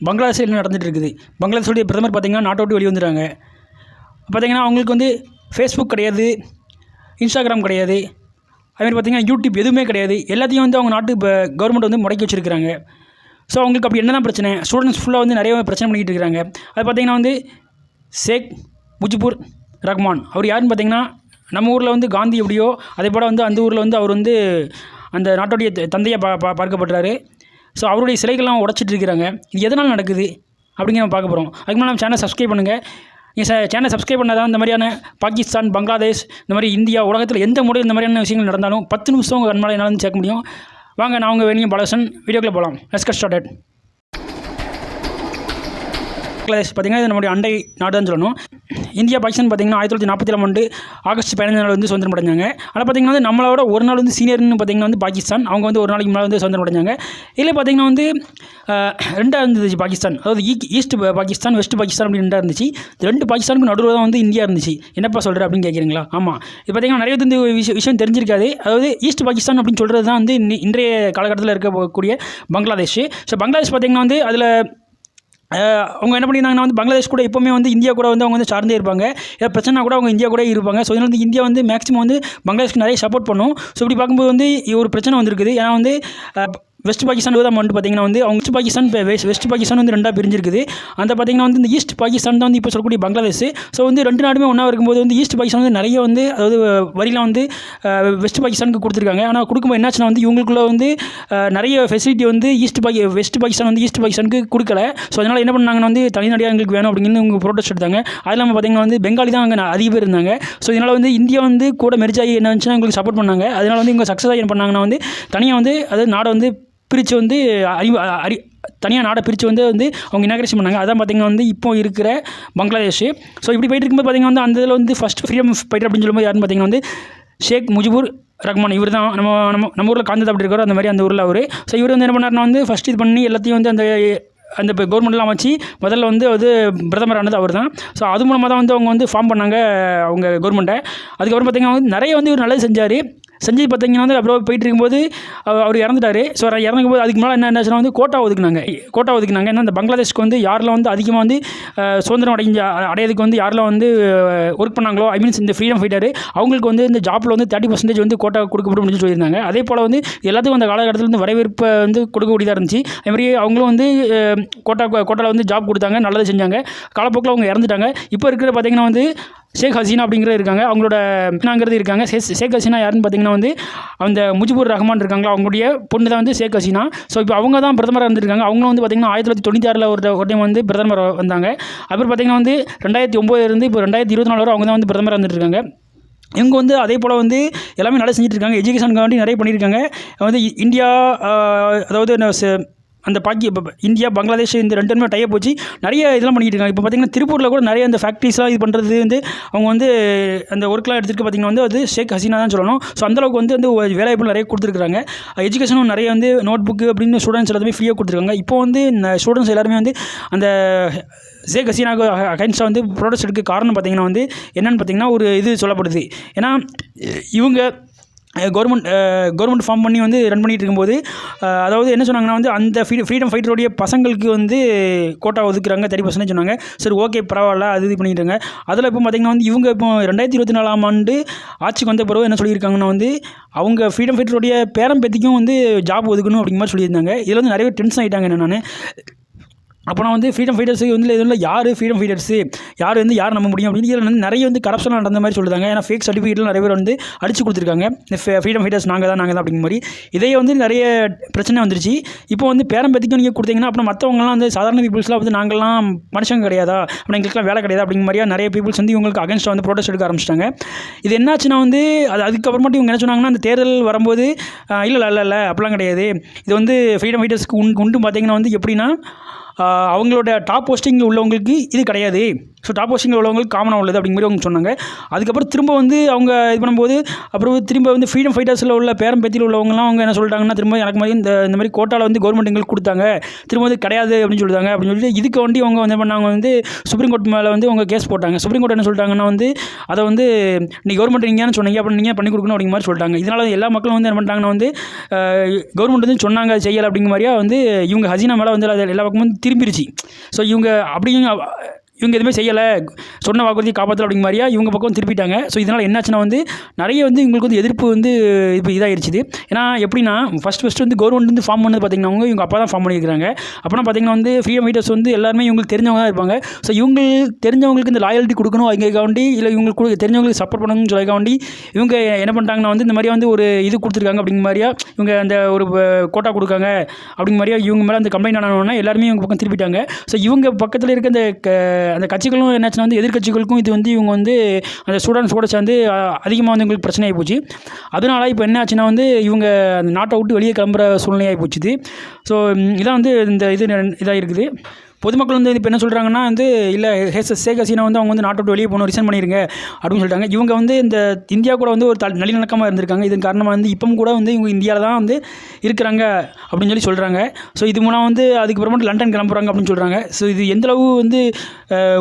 பங்களாதேஷில் என்ன நடந்துகிட்டு இருக்குது. பங்களாதேஷுடைய பிரதமர் பார்த்திங்கன்னா நாட்டை விட்டு வெளியே வந்துடுறாங்க. பார்த்திங்கன்னா அவங்களுக்கு வந்து ஃபேஸ்புக் கிடையாது, இன்ஸ்டாகிராம் கிடையாது, அதுமாதிரி பார்த்திங்கன்னா யூடியூப் எதுவுமே கிடையாது. எல்லாத்தையும் வந்து அவங்க நாட்டு கவர்மெண்ட் வந்து முடக்கி வச்சுருக்கிறாங்க. ஸோ அவங்களுக்கு அப்படி என்ன தான் பிரச்சனை, ஸ்டூடெண்ட்ஸ் ஃபுல்லாக வந்து நிறைய பிரச்சனை பண்ணிக்கிட்டு இருக்கிறாங்க. அது பார்த்திங்கன்னா வந்து ஷேக் முஜிபுர் ரஹ்மான் அவர் யாருன்னு பார்த்திங்கன்னா நம்ம ஊரில் வந்து காந்தி எப்படியோ அதே போல் வந்து அந்த ஊரில் வந்து அவர் வந்து அந்த நாட்டுடைய தந்தையை பார்க்கப்படுறாரு. ஸோ அவருடைய சிலைகள்லாம் உடச்சிட்டு இருக்கிறாங்க. இது எதனால் நடக்குது அப்படிங்கிற நம்ம பார்க்க போகிறோம். அதுக்கு முன்னாடி நம்ம சேனல் சப்ஸ்கிரைப் பண்ணுங்கள். நீங்கள் சேனல் சப்ஸ்கிரைப் பண்ணால் தான் இந்த மாதிரியான பாகிஸ்தான், பங்களாதேஷ், இந்த மாதிரி இந்தியா, உலகத்தில் எந்த முறையில் இந்த மாதிரியான விஷயங்கள் நடந்தாலும் 10 நிமிஷம் உங்கள் கண்மாலை என்னால் சேர்க்க முடியும். வாங்க, நான் உங்கள் வேணியம் பாலகிருஷ்ணன். வீடியோக்குள்ளே போகலாம். Let's get started. பங்களாதேஷ் பார்த்திங்கன்னா இது நம்மளுடைய அண்டை நாடுன்னு சொல்லணும். இந்தியா பாகிஸ்தான் பார்த்திங்கன்னா 1947 ஆண்டு ஆகஸ்ட் 15 நாள் வந்து சுதந்திரம் அடைஞ்சாங்க. அதில் பார்த்திங்கன்னா வந்து நம்மளோட ஒரு நாள் வந்து சீனியர்னு பார்த்திங்கன்னா வந்து பாகிஸ்தான், அவங்க வந்து ஒரு நாளைக்கு முன்னாடி வந்து சுதந்திரம் அடைஞ்சாங்க. இதில் பார்த்திங்கன்னா வந்து ரெண்டாக இருந்துச்சு பாகிஸ்தான், அதாவது ஈஸ்ட் பாகிஸ்தான், வெஸ்ட் பாகிஸ்தான் அப்படின்னு ரெண்டாக இருந்துச்சு. ரெண்டு பாகிஸ்தானுக்கு நடுவில் தான் வந்து இந்தியா இருந்துச்சு. என்னப்பா சொல்கிற அப்படின்னு கேட்குறீங்களா? ஆமாம், இது பார்த்திங்கன்னா நிறைய வந்து விஷயம் தெரிஞ்சிருக்காது. அதாவது ஈஸ்ட் பாகிஸ்தான் அப்படின்னு சொல்கிறது தான் வந்து இன்றைய காலகட்டத்தில் இருக்கக்கூடிய பங்களாதேஷ். ஸோ பங்களாதேஷ் பார்த்திங்கன்னா வந்து அதில் அவங்க என்ன பண்ணியிருந்தாங்கன்னா வந்து பங்களாதேஷ் கூட எப்போவுமே வந்து இந்தியா கூட வந்து அவங்க வந்து சார்ந்தே இருப்பாங்க. ஏதாவது பிரச்சனை கூட அவங்க இந்தியா கூட இருப்பாங்க. ஸோ இதனால் வந்து இந்தியா வந்து மேக்ஸிமம் வந்து பங்களாதேஷ்க்கு நிறைய சப்போர்ட் பண்ணும். ஸோ இப்படி பார்க்கும்போது வந்து ஒரு பிரச்சனை வந்திருக்குது. ஏன்னா வந்து வெஸ்ட் பாகிஸ்தான் தான் வந்து பார்த்திங்கன்னா வந்து அவங்க வெஸ்ட் பாகிஸ்தான் வந்து ரெண்டாக பிரிஞ்சிருக்குது. அந்த பார்த்திங்கன்னா வந்து இந்த ஈஸ்ட் பாகிஸ்தான் தான் வந்து இப்போ சொல்லக்கூடிய பங்களாதேஷ். ஸோ வந்து ரெண்டு நாடுமே ஒன்றா இருக்கும்போது வந்து ஈஸ்ட் பாகிஸ்தான் வந்து நிறைய வந்து அதாவது வரிலாம் வந்து வெஸ்ட் பாகிஸ்தானுக்கு கொடுத்துருக்காங்க. ஆனால் கொடுக்கும்போது என்னாச்சுன்னா வந்து இவங்களுக்குள்ள வந்து நிறைய ஃபெசிலிட்டி வந்து வெஸ்ட் பாகிஸ்தான் வந்து ஈஸ்ட் பாகிஸ்தானுக்கு கொடுக்கல. ஸோ அதனால் என்ன பண்ணாங்கன்னா வந்து தனிநாடியாக எங்களுக்கு வேணும் அப்படின்னு இவங்க ப்ரோட்டஸ்ட் எடுத்தாங்க. அது இல்லாமல் பார்த்திங்கன்னா வந்து பெங்காலி தான் அங்கே அதிக பேர் இருந்தாங்க. ஸோ இதனால் வந்து இந்தியா வந்து கூட மெர்ஜாகி என்ன இருந்துச்சுன்னா எங்களுக்கு சப்போர்ட் பண்ணாங்க. அதனால் வந்து இவங்க சக்ஸஸ் ஆகி என்ன பண்ணாங்கன்னா வந்து தனியாக வந்து அதாவது நாடை வந்து பிரித்து வந்து தனியாக நாடை பிரித்து வந்து அவங்க இனாக்ரேஷன் பண்ணாங்க. அதான் பார்த்திங்கன்னா வந்து இப்போ இருக்கிற பங்களாதேஷ். ஸோ இப்படி போயிட்டு இருக்கும்போது பார்த்திங்கன்னா வந்து அந்த இதில் வந்து ஃபஸ்ட் ஃப்ரீடம் ஃபைட்டர் அப்படின்னு சொல்லும்போது யாருன்னு பார்த்திங்கன்னா வந்து ஷேக் முஜிபுர் ரஹ்மான். இவர் தான் நம்ம ஊரில் காந்தது அப்படி இருக்கார் அந்த மாதிரி அந்த ஊரில் அவர். ஸோ இவர் வந்து என்ன பண்ணார்னா வந்து ஃபஸ்ட் இது பண்ணி எல்லாத்தையும் வந்து அந்த கவர்மெண்ட்லாம் வச்சு முதல்ல வந்து பிரதமர் ஆனது அவர் தான். ஸோ அது மூலமாக தான் வந்து அவங்க வந்து ஃபார்ம் பண்ணாங்க அவங்க கவர்மெண்ட்டை. அதுக்கப்புறம் பார்த்திங்கன்னா வந்து நிறைய வந்து இவர் நல்லது செஞ்சு பார்த்திங்கன்னா வந்து அப்புறம் போயிட்டு இருக்கும்போது அவர் இறந்துட்டார். ஸோ இறந்துக்கும்போது அதுக்கு மேலே என்ன வந்து கோட்டா ஒதுக்குனாங்க. ஏன்னா இந்த பங்களாதேஷ்க்கு வந்து யாரெல்லாம் வந்து அதிகமாக வந்து சுதந்திரம் அடையிறதுக்கு வந்து யாரெல்லாம் வந்து ஒர்க் பண்ணாங்களோ ஐ மீன்ஸ் இந்த ஃப்ரீடம் ஃபைட்டர் அவங்களுக்கு வந்து இந்த ஜாப்பில் வந்து 30% வந்து கோட்டா கொடுக்கப்படும் அப்படின்னு சொல்லியிருந்தாங்க. அதே போல் வந்து எல்லாத்துக்கும் அந்த காலகட்டத்தில் வந்து வரவேற்பை வந்து கொடுக்கக்கூடியதாக இருந்துச்சு. அதுமாதிரி அவங்களும் வந்து கோட்டாவில் வந்து ஜாப் கொடுத்தாங்க, நல்லது செஞ்சாங்க. காலப்போக்கில் அவங்க இறந்துட்டாங்க. இப்போ இருக்கிற பார்த்திங்கன்னா வந்து ஷேக் ஹசீனா அப்படிங்கிறது இருக்காங்க, அவங்களோட இருக்காங்க. ஷேக் ஹசீனா யாருன்னு பார்த்திங்கன்னா வந்து அந்த முஜிபுர் ரஹ்மான் இருக்காங்களா அவங்களுடைய பொண்ணு தான் வந்து ஷேக் ஹசீனா. ஸோ இப்போ அவங்க தான் பிரதமராக இருந்திருக்காங்க. அவங்களும் வந்து பார்த்திங்கன்னா 1996 ஒரு டைம் வந்து பிரதமர் வந்தாங்க. அப்புறம் பார்த்திங்கன்னா வந்து 2009 இருந்து இப்போ 2024 வரை அவங்க தான் வந்து பிரதமராக இருந்துருக்காங்க. இவங்க வந்து அதே போல் வந்து எல்லாமே நல்லா செஞ்சுட்ருக்காங்க. எஜுகேஷனுக்காண்டி நிறைய பண்ணியிருக்காங்க. வந்து இந்தியா அதாவது அந்த இந்தியா பங்களாதேஷ் இந்த ரெண்டுமே டைப் வச்சு நிறைய இதெல்லாம் பண்ணிட்டு இருக்காங்க. இப்போ பார்த்திங்கன்னா திருப்பூரில் கூட நிறைய அந்த ஃபேக்ட்ரிஸ்லாம் இது பண்ணுறது வந்து அவங்க வந்து அந்த ஒர்க்லாம் எடுத்துகிட்டு பார்த்திங்கன்னா வந்து அது ஷேக் ஹசீனா தான் சொல்லணும். ஸோ அந்தளவுக்கு வந்து வேலைவாய்ப்பு நிறைய கொடுத்துருக்காங்க. எஜுகேஷனும் நிறைய வந்து நோட் புக்கு அப்படின்னு ஸ்டூடெண்ட்ஸ் எல்லாத்தையுமே ஃப்ரீயாக கொடுத்துருக்காங்க. இப்போ வந்து ஸ்டூடெண்ட்ஸ் எல்லாருமே வந்து அந்த ஷேக் ஹசீனாவுக்கு அகைன்ஸ்டாக வந்து ப்ரோட்டஸ்ட் எடுக்க காரணம் பார்த்திங்கன்னா வந்து என்னென்னு பார்த்திங்கன்னா ஒரு இது சொல்லப்படுது. ஏன்னா இவங்க கவர்மெண்ட் ஃபார்ம் பண்ணி வந்து ரன் பண்ணிகிட்டு இருக்கும்போது அதாவது என்ன சொன்னாங்கன்னா வந்து அந்த ஃப்ரீடம் ஃபைட்டருடைய பசங்களுக்கு வந்து கோட்டா ஒதுக்குறாங்க 30% சொன்னாங்க. சரி, ஓகே, பரவாயில்ல, அது இது பண்ணிட்டாங்க. அதில் இப்போ பார்த்திங்கன்னா வந்து இவங்க இப்போ 2024 ஆண்டு ஆட்சிக்கு வந்த பிறகு என்ன சொல்லியிருக்காங்கன்னா வந்து அவங்க ஃப்ரீடம் ஃபைட்டருடைய பேரம்பேத்திக்கும் வந்து ஜாப் ஒதுக்கணும் அப்படிங்கிற மாதிரி சொல்லியிருந்தாங்க. இதில் வந்து நிறைய டென்ஷன் ஆகிட்டாங்க. என்ன அப்போனா வந்து ஃப்ரீடம் ஃபைட்டர்ஸுக்கு வந்து இதில் யார் ஃப்ரீடம் ஃபைட்டர்ஸு யார் வந்து யார் நம்ப முடியும் அப்படின்னு இதில் வந்து நிறைய வந்து கரப்ஷன் நடந்த மாதிரி சொல்லுறாங்க. ஏன்னா ஃபேக் சர்டிஃபிகேட்லாம் நிறைய பேர் வந்து அடிச்சு கொடுத்துருக்காங்க. இந்த ஃப்ரீடம் ஃபைட்டர்ஸ் நாங்கள் தான் அப்படிங்கிற மாதிரி. இதையே வந்து நிறைய பிரச்சனை வந்துருச்சு. இப்போ வந்து பேரம்பேத்திக்கும் நீங்கள் கொடுத்தீங்கன்னா அப்புறம் மற்றவங்கலாம் வந்து சாதாரண பீப்புள்ஸ்லாம் வந்து நாங்கள்லாம் மனுஷங்க கிடையாதா, அப்புறம் எங்களுக்குலாம் வேலை கிடையாது அப்படிங்கிற மாதிரியா நிறைய பீப்புள்ஸ் வந்து இவங்களுக்கு அகேன்ஸ்டாக வந்து ப்ரோட்டஸ்ட் எடுக்க ஆரம்பிச்சிட்டாங்க. இது என்னாச்சுன்னா வந்து அதுக்கப்புறமாட்டி இவங்க என்ன சொன்னாங்கன்னா அந்த தேர்தல் வரும்போது இல்லை அப்படிலாம் கிடையாது, இது வந்து ஃப்ரீடம் ஃபைட்டர்ஸ்க்கு உண்டு பார்த்திங்கன்னா வந்து எப்படின்னா அவங்களோட டாப் போஸ்டிங்கில் உள்ளவங்களுக்கு இது கிடையாது, ஸோ டாப் போஸ்டிங்கில் உள்ளவங்களுக்கு காமனாக உள்ளது அப்படிங்கிற மாதிரி அவங்க சொன்னாங்க. அதுக்கப்புறம் திரும்ப வந்து அவங்க இது பண்ணும்போது அப்புறம் திரும்ப வந்து ஃப்ரீடம் ஃபைட்டர்ஸில் உள்ள பேரம்பேத்தியில் உள்ளவங்கலாம் அவங்க என்ன சொல்லிட்டாங்கன்னா, திரும்ப எனக்கு மாதிரி இந்த மாதிரி கோட்டாவில் வந்து கவர்மெண்ட் எங்களுக்கு கொடுத்தாங்க, திரும்ப வந்து கிடையாது அப்படின்னு சொல்லிட்டாங்க. அப்படின்னு சொல்லிட்டு இதுக்கு வண்டி அவங்க வந்து பண்ணாங்க, வந்து சுப்ரீம் கோர்ட் மேலே வந்து அவங்க கேஸ் போட்டாங்க. சுப்ரீம் கோர்ட் என்ன சொல்லிட்டாங்கன்னா வந்து அதை வந்து நீ கவர்மெண்ட் நீங்கன்னு சொன்னீங்க, அப்புறம் நீங்கள் பண்ணி கொடுக்கணும் அப்படிங்கிற மாதிரி சொல்லிட்டாங்க. இதனால் எல்லா மக்களும் வந்து என்ன பண்ணிட்டாங்கன்னா வந்து கவர்மெண்ட் வந்து சொன்னாங்க அது செய்யலை அப்படிங்கிற மாதிரியா வந்து இவங்க ஹசீனா மேலே வந்து அது எல்லா பக்கமும் திரும்பிடுச்சு. ஸோ இவங்க எதுவுமே செய்யலை, சொன்ன வாக்குறுதி காப்பாற்றல அப்படிங்கிற மாதிரியா இவங்க பக்கம் திருப்பிட்டாங்க. ஸோ இதனால் என்னாச்சுன்னா வந்து நிறைய வந்து இவங்களுக்கு வந்து எதிர்ப்பு வந்து இப்போ இதாகிடுச்சு. ஏன்னா எப்படின்னா ஃபஸ்ட்டு வந்து கவர்மெண்ட் வந்து ஃபார்ம் பண்ணது பார்த்திங்கன்னா இவங்க அப்பா தான் ஃபார்ம் பண்ணியிருக்காங்க. அப்போனா பார்த்திங்கன்னா வந்து ஃப்ரீடம் ஃபைட்டர்ஸ் வந்து எல்லாருமே இவங்களுக்கு தெரிஞ்சவங்க தான் இருப்பாங்க. ஸோ இவங்களுக்கு தெரிஞ்சவங்களுக்கு இந்த லாயல்ட்டி கொடுக்கணும் அதுக்காண்டி, இல்லை இவங்களுக்கு தெரிஞ்சவங்களுக்கு சப்போர்ட் பண்ணணும்னு சொல்லிக்காண்டி இவங்க என்ன பண்ணிட்டாங்கன்னா வந்து இந்த மாதிரியா வந்து ஒரு இது கொடுத்துருக்காங்க அப்படிங்கிற மாதிரியா இவங்க அந்த ஒரு கோட்டா கொடுக்காங்க அப்படிங்கிற மாதிரியா இவங்க மேலே அந்த கம்ப்ளைண்ட் ஆனோன்னா எல்லாருமே இவங்க பக்கம் திருப்பிட்டாங்க. ஸோ இவங்க பக்கத்தில் இருக்க அந்த கட்சிகளும் என்னாச்சுன்னா வந்து எதிர்கட்சிகளுக்கும் இது வந்து இவங்க வந்து அந்த ஸ்டூடெண்ட்ஸோடு சேர்ந்து அதிகமாக வந்து இவங்களுக்கு பிரச்சனை ஆகி போச்சு. அதனால் இப்போ என்ன ஆச்சுன்னா வந்து இவங்க அந்த நாட்டை விட்டு வெளியே கிளம்புற சூழ்நிலையாகி போச்சுது. ஸோ இதான் வந்து இந்த இதாக இருக்குது. பொதுமக்கள் வந்து இப்போ என்ன சொல்கிறாங்கன்னா வந்து இல்லை ஷேக் ஹசீனா வந்து அவங்க வந்து நாட்டை விட்டு வெளியே போகணும், ரிசைன் பண்ணிடுங்க அப்படின்னு சொல்லிட்டாங்க. இவங்க வந்து இந்த இந்தியா கூட வந்து ஒரு நல்லிணக்கமாக இருந்திருக்காங்க. இதன் காரணமாக வந்து இப்பவும் கூட வந்து இவங்க இந்தியாவில் தான் வந்து இருக்கிறாங்க அப்படின்னு சொல்கிறாங்க. ஸோ இது மூலம் வந்து அதுக்கப்புறமா லண்டன் கிளம்புறாங்க அப்படின்னு சொல்கிறாங்க. ஸோ இது எந்தளவு வந்து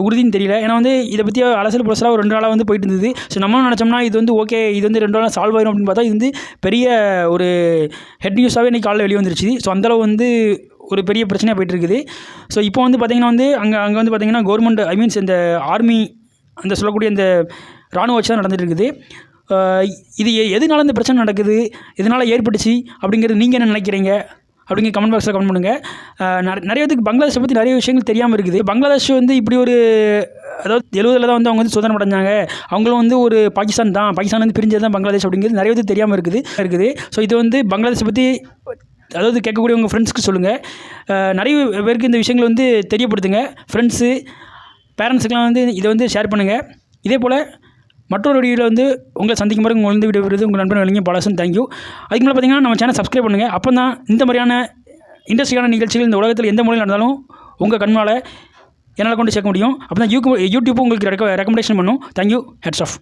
உறுதின்னு தெரியல. ஏன்னா வந்து இதை பற்றி அலசல் புலசலாக ஒரு 2 நாளாக வந்து போயிட்டு இருந்தது. ஸோ நம்ம நினச்சோம்னா இது வந்து ஓகே, இது வந்து 2 நாளாக சால்வ் ஆயிடும் அப்படின்னு பார்த்தா இது வந்து பெரிய ஒரு ஹெட் நியூஸாகவே இன்றைக்கி காலையில் வெளியே வந்துருச்சு. ஸோ அந்தளவு வந்து ஒரு பெரிய பிரச்சனையாக போயிட்டு இருக்குது. ஸோ இப்போ வந்து பார்த்திங்கன்னா வந்து அங்கே வந்து பார்த்திங்கன்னா கவர்மெண்ட் மீன்ஸ் இந்த ஆர்மி அந்த சொல்லக்கூடிய இந்த இராணுவ வச்சு தான் நடந்துகிட்டு இருக்குது. இது எதனால இந்த பிரச்சனை நடக்குது, எதனால் ஏற்பட்டுச்சு அப்படிங்கிறது நீங்கள் என்ன நினைக்கிறீங்க அப்படிங்கிற கமெண்ட் பாக்ஸில் கமெண்ட் பண்ணுங்கள். நிறைய பேருக்கு பங்களாதேஷை பற்றி நிறைய விஷயங்கள் தெரியாமல் இருக்குது. பங்களாதேஷ் வந்து இப்படி ஒரு அதாவது 70 தான் வந்து அவங்க வந்து சுதந்திரம் அடைஞ்சாங்க, அவங்களும் வந்து ஒரு பாகிஸ்தான் வந்து பிரிஞ்சது தான் பங்களாதேஷ் அப்படிங்கிறது நிறைய பேருக்கு தெரியாமல் இருக்குது. ஸோ இது வந்து பங்களாதேஷை பற்றி அதாவது கேட்கக்கூடிய உங்கள் ஃப்ரெண்ட்ஸ்க்கு சொல்லுங்கள். நிறைய பேருக்கு இந்த விஷயங்கள் வந்து தெரியப்படுத்துங்க. ஃப்ரெண்ட்ஸு பேரண்ட்ஸுக்கெலாம் வந்து இதை வந்து ஷேர் பண்ணுங்கள். இதே போல் மற்றொரு வீடியோவில் வந்து உங்களை சந்திக்கும் முறை உங்கள் வந்து வீடியோ வருது உங்கள் நண்பர்கள் வழங்கிய பலசும் தேங்க்யூ. அதுக்கு மேலே பார்த்திங்கன்னா நம்ம சேனல் சப்ஸ்கிரைப் பண்ணுங்கள். அப்போ தான் இந்த மாதிரியான இன்ட்ரெஸ்டிங்கான நிகழ்ச்சிகள் இந்த உலகத்தில் எந்த மூலையில் நடந்தாலும் உங்கள் கண்மால் என்னால் கொண்டு சேர்க்க முடியும். அப்போ தான் யூடியூப் உங்களுக்கு ரெக்கமெண்டேஷன் பண்ணும். தேங்க்யூ. Heads of.